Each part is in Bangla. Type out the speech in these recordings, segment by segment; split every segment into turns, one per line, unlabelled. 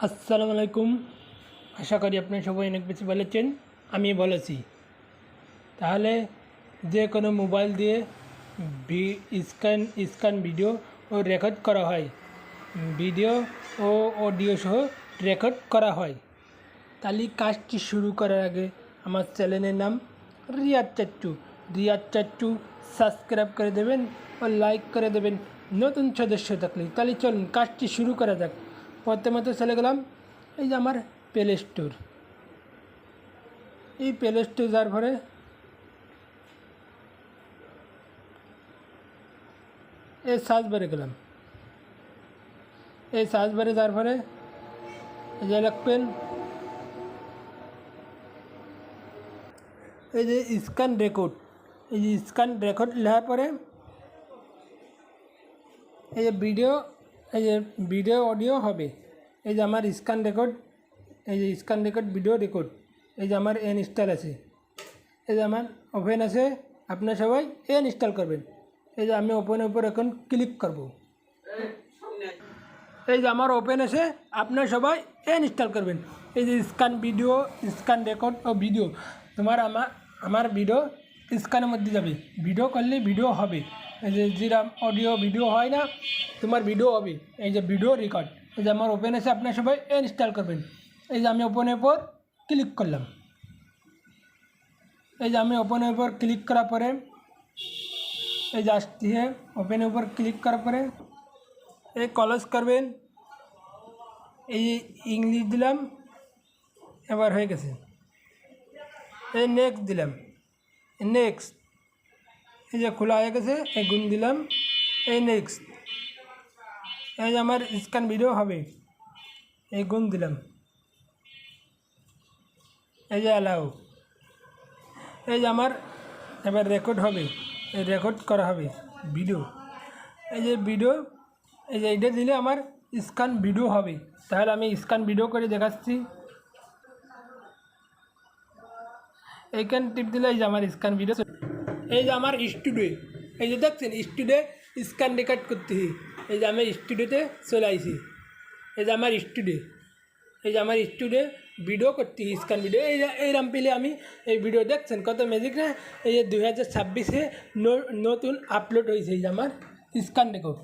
আসসালামু আলাইকুম। আশা করি আপনারা সবাই অনেক বেশি ভালো আছেন, আমি ভালো আছি। তাহলে যে কোনো মোবাইল দিয়ে স্ক্যান ভিডিও ও রেকর্ড করা হয়, ভিডিও ও অডিও সহ রেকর্ড করা হয়। তাহলে কাজটি শুরু করার আগে আমার চ্যানেলের নাম রিয়াদ চাট্টু সাবস্ক্রাইব করে দেবেন ও লাইক করে দেবেন নতুন সদস্য থাকলে। তাহলে চলুন কাজটি শুরু করা যাক। প্রথমত চলে গেলাম এই যে আমার প্লে স্টোর। এই প্লে স্টোর যাওয়ার পরে এই সার্চ বারে গেলাম। এই সার্চ বারে যাওয়ার পরে এই যে লিখবেন এই যে স্ক্যান রেকর্ড। এই যে স্ক্যান রেকর্ড লেখার পরে এই যে ভিডিও অডিও হবে। এই যে আমার স্ক্যান রেকর্ড, এই যে স্ক্যান রেকর্ড ভিডিও রেকর্ড, এই যে আমার ইনস্টল আছে, এই যে আমার ওপেন আছে। আপনারা সবাই ইনস্টল করবেন। এই যে আমি ওপেনের উপর এখন ক্লিক করব। এই যে আমার ওপেন আছে, আপনারা সবাই ইনস্টল করবেন। এই যে স্ক্যান ভিডিও, স্ক্যান রেকর্ড ও ভিডিও, আমার ভিডিও স্ক্যানের মধ্যে যাবে। ভিডিও করলে ভিডিও হবে। এই যে যেরকম অডিও ভিডিও হয় না, তোমার ভিডিও হবে। এই যে ভিডিও রেকর্ড, এই যে আমার ওপেন আছে, আপনারা সবাই ইনস্টল করবেন। এই যে আমি ওপেনের উপর ক্লিক করলাম। এই যে আমি ওপেনের উপর ক্লিক করার পরে এই যে আসতে ওপেনের উপর ক্লিক করার পরে এই ক্লোজ করবেন। এই ইংলিশ দিলাম, এবার হয়ে গেছে। এই নেক্সট দিলাম, নেক্সট, এই যে খোলা হয়ে গেছে, এই গুণ দিলাম, এই নেক্সট। এই যে আমার স্ক্যান ভিডিও হবে, এই গুণ দিলাম, এই যে অ্যালাউ। এই যে আমার এবার রেকর্ড হবে, এই রেকর্ড করা হবে ভিডিও। এই যে ভিডিও, এই যে এটা দিলে আমার স্ক্যান ভিডিও হবে। তাহলে আমি স্ক্যান ভিডিও করে দেখাচ্ছি। এইখানে টিপ দিলে এই যে আমার স্ক্যান ভিডিও। এই যে আমার স্টুডিও, এই যে দেখছেন স্টুডিও স্ক্যান রেকর্ড করতে। এই যে আমি স্টুডিওতে চলে আসি। এই যে আমার স্টুডিও, এই যে আমার স্টুডিও ভিডিও করতে স্ক্যান ভিডিও। এই যে এইরকম পেলে আমি এই ভিডিও দেখছেন কত ম্যাজিক না। এই যে 2026-এ নতুন আপলোড হয়েছে। এই যে আমার স্ক্যান রেকর্ড,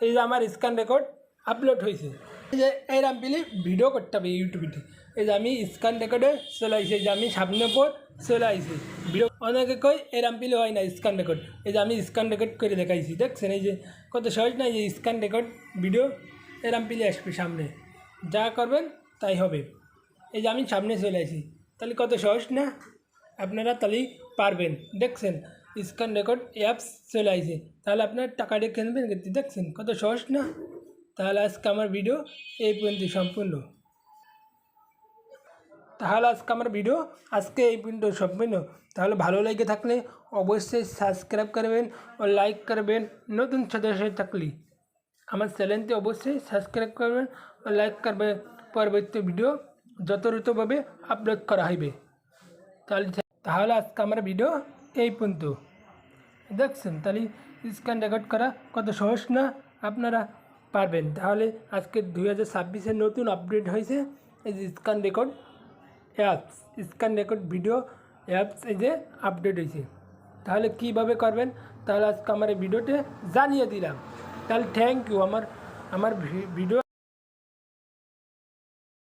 এই যে আমার স্ক্যান রেকর্ড আপলোড হয়েছে। এই যে এইরকম পেলে ভিডিও করতে হবে ইউটিউবে। এই যে আমি স্ক্যান রেকর্ডে চলে আসি, এই যে আমি সামনের পর চলে আসি ভিডিও। অনেকে কই এরকম পেলে হয় না স্ক্যান রেকর্ড। এই যে আমি স্ক্যান রেকর্ড করে দেখাইছি, দেখছেন এই যে কত সহজ না। এই যে স্ক্যান রেকর্ড ভিডিও এরকম পেলে আসবে সামনে, যা করবেন তাই হবে। এই যে আমি সামনে চলে আসি, তাহলে কত সহজ না। আপনারা তাহলেই পারবেন। দেখছেন স্ক্যান রেকর্ড অ্যাপস চলে আসে, তাহলে আপনার টাকা দিয়ে কিনবেন। দেখছেন কত সহজ না। তাহলে আজকে আমার ভিডিও এই পর্যন্ত সম্পূর্ণ। তাহলে ভালো লেগে থাকলে অবশ্যই সাবস্ক্রাইব করবেন ও লাইক করবেন। নতুন সদস্য থাকলে আমার চ্যানেলটি অবশ্যই সাবস্ক্রাইব করবেন ও লাইক করবেন। পরবর্তী ভিডিও যথাযথভাবে আপলোড করা হবে। তাহলে আজকে আমার ভিডিও এই পর্যন্ত। দেখছেন তাহলে স্ক্যান রেকর্ড করা কত সহজ না, আপনারা পারবেন। তাহলে আজকে 2026-এর নতুন আপডেট হয়েছে এই যে scan record apps, scan record video apps এই যে আপডেট হয়েছে। তাহলে কীভাবে করবেন, তাহলে আজকে আমার এই ভিডিওতে জানিয়ে দিলাম। তাহলে থ্যাংক ইউ। আমার ভিডিও